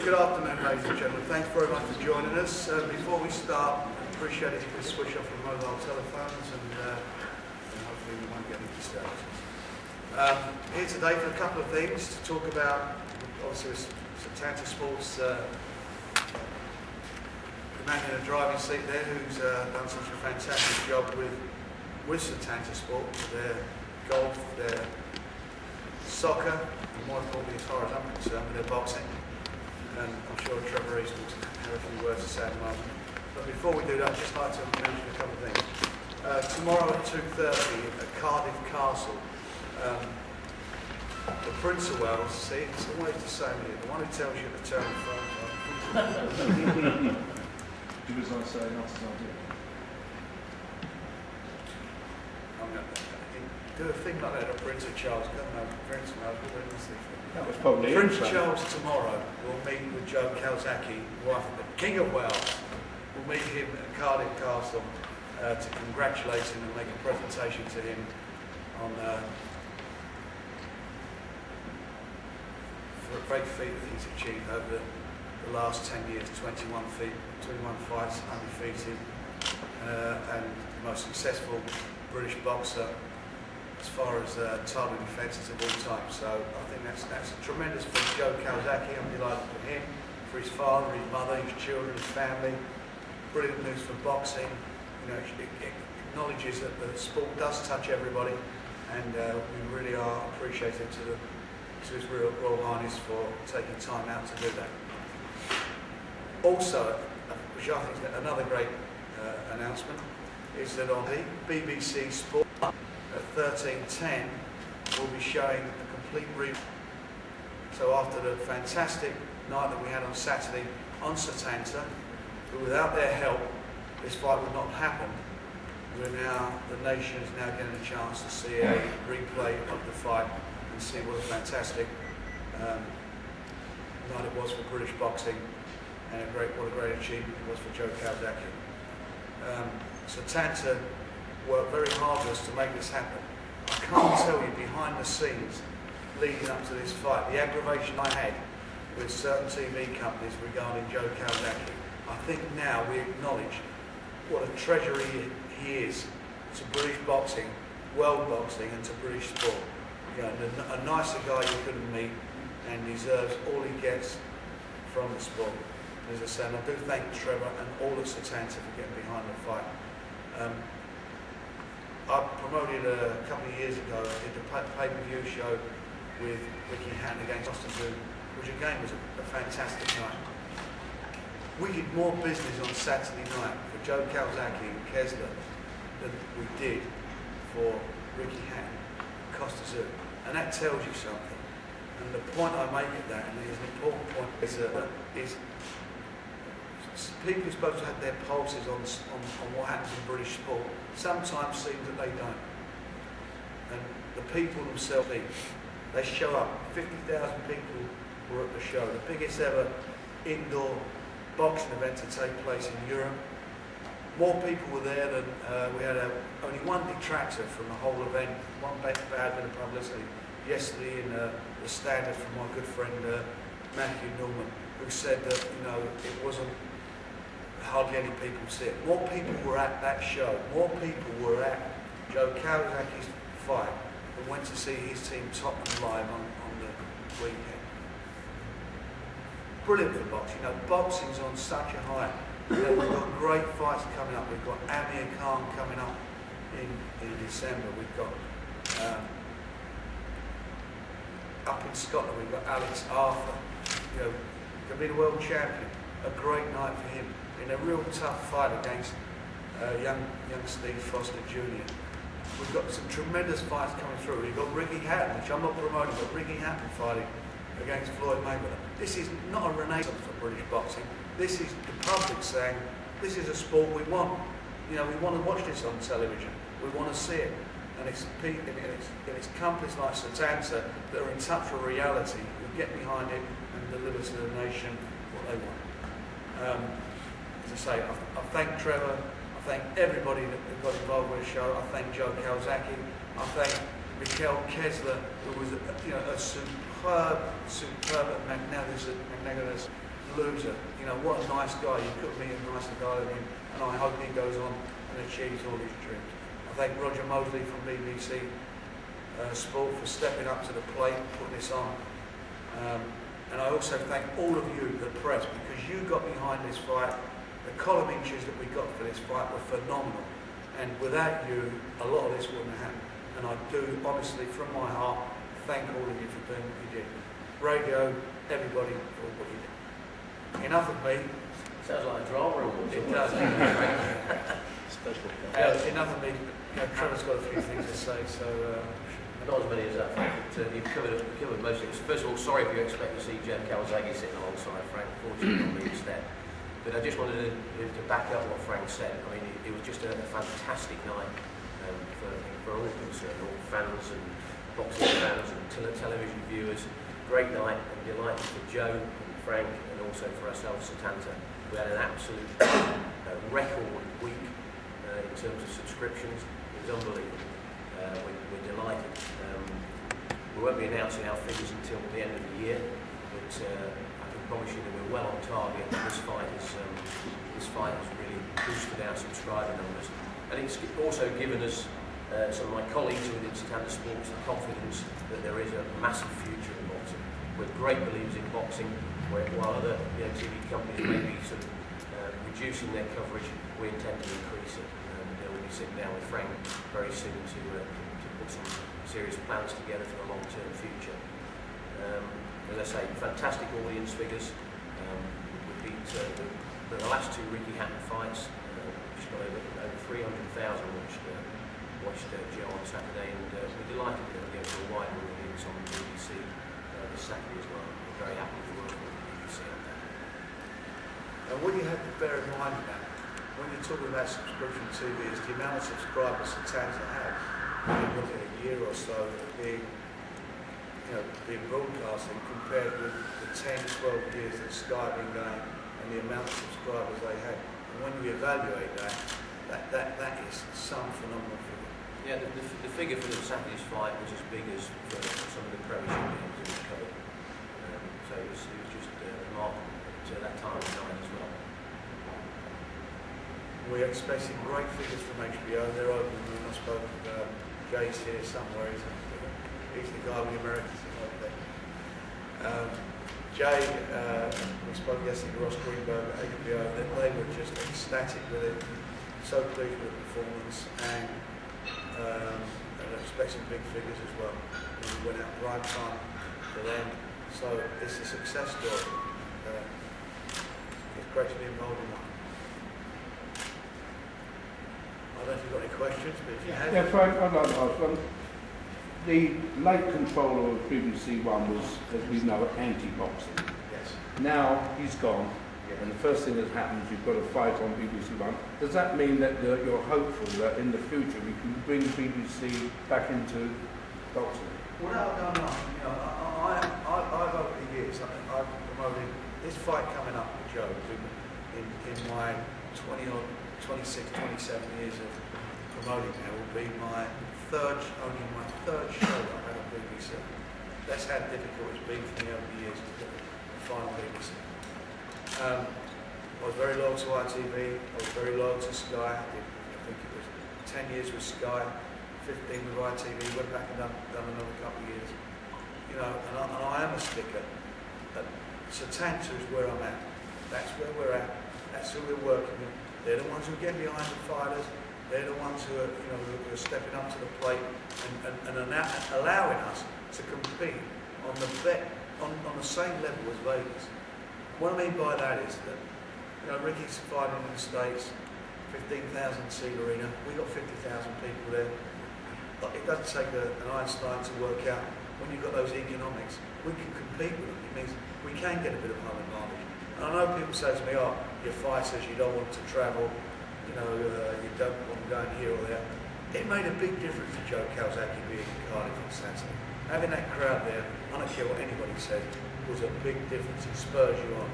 Good afternoon, ladies and gentlemen. Thanks very much for joining us. Before we start, I appreciate if you could switch off your mobile telephones and hopefully we won't get any disturbances. Here today for a couple of things to talk about. Obviously, with Setanta Sports, the man in the driving seat there who's done such a fantastic job with Setanta Sport, their golf, their soccer, and more importantly, as far as I'm concerned, with their boxing. And I'm sure Trevor East will have a few words to say at the moment. But before we do that, I'd just like to mention a couple of things. Tomorrow at 2:30 at Cardiff Castle, the Prince of Wales, see, it's always the same here, the one who tells you to turn the phone on. Do as I say, not as I do. Do a thing like that at Prince of Charles, come on, Prince of Wales, what was the thing? That was probably Prince Charles tomorrow will meet with Calzaghe, wife of the King of Wales. We'll meet him at Cardiff Castle to congratulate him and make a presentation to him on for a great feat that he's achieved over the last 10 years, 21 fights, undefeated, and the most successful British boxer as far as title defences of all time. So I think that's tremendous for Joe Calzaghe. I'm delighted for him, for his father, his mother, his children, his family. Brilliant news for boxing. You know, it acknowledges that the sport does touch everybody, and we really are appreciative to His Royal Highness for taking time out to do that. Also, which I think is another great announcement, is that on the BBC Sport at 13:10 we'll be showing a complete review. So after the fantastic night that we had on Saturday on Setanta, but without their help this fight would not happen. The nation is now getting a chance to see a replay of the fight and see what a fantastic night it was for British boxing, and what a great achievement it was for Joe Calzaghe. Setanta worked very hard for us to make this happen. I can't tell you behind the scenes leading up to this fight, the aggravation I had with certain TV companies regarding Joe Calzaghe. I think now we acknowledge what a treasure he is to British boxing, world boxing, and to British sport. You know, a nicer guy you couldn't meet, and deserves all he gets from the sport. As I said, I do thank Trevor and all at Setanta for getting behind the fight. I promoted a couple of years ago, I did a pay-per-view show with Ricky Hatton against Calzaghe, which again was a fantastic night. We did more business on Saturday night for Joe Calzaghe and Kessler than we did for Ricky Hatton and Calzaghe, and that tells you something. And the point I make at that, and it's an important point, is people who are supposed to have their pulses on what happens in British sport sometimes seem that they don't. And the people themselves, they show up. 50,000 people were at the show, the biggest ever indoor boxing event to take place in Europe. More people were there than we had only one detractor from the whole event, one bad bit of publicity yesterday in the Standard from my good friend Matthew Norman, who said that it wasn't hardly any people see it. More people were at that show. More people were at Joe Calzaghe's fight than went to see his team Tottenham live on the weekend. Brilliant for boxing. Boxing's on such a high. We've got great fights coming up. We've got Amir Khan coming up in December. We've got up in Scotland. We've got Alex Arthur. Could be the world champion. A great night for him in a real tough fight against young Steve Foster Jr. We've got some tremendous fights coming through. We've got Ricky Hatton, which I'm not promoting, but Ricky Hatton fighting against Floyd Mayweather. This is not a renaissance for British boxing. This is the public saying, this is a sport we want. We want to watch this on television. We want to see it. And it's companies like Setanta that are in touch with reality, who get behind it and deliver to the nation what they want. As I say, I thank Trevor, I thank everybody that got involved with the show, I thank Joe Calzaghe, I thank Mikel Kessler, who was a superb, magnificent loser. You know, what a nice guy. You couldn't meet a nicer guy than him, and I hope he goes on and achieves all his dreams. I thank Roger Mosley from BBC Sport for stepping up to the plate, putting this on. And I also thank all of you, the press, because you got behind this fight. The column inches that we got for this fight were phenomenal. And without you, a lot of this wouldn't have happened. And I do, honestly, from my heart, thank all of you for doing what you did. Radio, everybody, for what you did. Enough of me. Sounds like a drama award. It does. Special. Enough of me. Trevor's got a few things to say, so... Not as many as that, Frank, but you've covered most of it. First of all, sorry if you expect to see Calzaghe sitting alongside Frank. Fortunately, not me instead. But I just wanted to back up what Frank said. I mean, it was just a fantastic night for all concerned, all fans and boxing fans and television viewers. Great night, and delighted for Joe and Frank, and also for ourselves, Satanta. We had an absolute record week in terms of subscriptions. It was unbelievable. We're delighted. We won't be announcing our figures until the end of the year, but I can promise you that we're well on target. This fight has really boosted our subscriber numbers, and it's also given us some of my colleagues within Satanta Sports the confidence that there is a massive future in boxing. We're great believers in boxing, while other TV companies may be sort of reducing their coverage, we intend to increase it. We'll be sitting down with Frank very soon to put some serious plans together for the long-term future. As I say, fantastic audience figures. We beat the last two Ricky Hatton fights, which got over 300,000 watched Joe on Saturday, and we're delighted that we're going to a wider audience on the BBC this Saturday as well. We're very happy to work with the BBC on that. And what you have to bear in mind now, when you're talking about subscription TV, is the amount of subscribers Satanta has. Within a year or so of being broadcasting, compared with the 10, 12 years that Sky have been going, and the amount of subscribers they have. And when you evaluate that is some phenomenal figure. Yeah, the figure for the Saturday's fight was as big as for some of the Premiership games in the covered. So it was just remarkable at that time of night as well. We're expecting great figures from HBO. They're open room. I spoke with Jay's here somewhere. He's the guy with the Americans. Jay, we spoke yesterday to Ross Greenberg at HBO. They were just ecstatic with it. So pleased with the performance, and I expect some big figures as well. We went out prime time for them. So it's a success story. It's great to be involved in that. I don't know if you've got any questions, but if you have... Yeah, Frank, I'd like to ask one. The late controller of BBC One was, as we know, anti-boxing. Yes. Now he's gone, and the first thing that happens, you've got a fight on BBC One. Does that mean that you're hopeful that in the future we can bring BBC back into boxing? Well, no. You know, I've over the years, I've promoted this fight coming up with Joe in my 26, 27 years of promoting now will be my third show I've had on BBC. That's how difficult it's been for me over the years to get the final BBC. I was very loyal to ITV, I was very loyal to Sky. I think it was 10 years with Sky, 15 with ITV, went back and done another couple of years. You know, and I am a sticker. Satanta is where I'm at. That's where we're at. That's who we're working with. They're the ones who get behind the fighters. They're the ones who are, who are stepping up to the plate and allowing us to compete on the same level as Vegas. What I mean by that is that, Ricky's fighting in the States, 15,000 seat arena. We got 50,000 people there. But it doesn't take an Einstein to work out when you've got those economics. We can compete with them. It means we can get a bit of home advantage. And I know people say to me, "Oh, your fight says you don't want to travel. You don't want to go in here or there." It made a big difference to Joe Calzaghe being in Cardiff on Saturday. Having that crowd there, I don't care what anybody said, was a big difference. It spurs you on.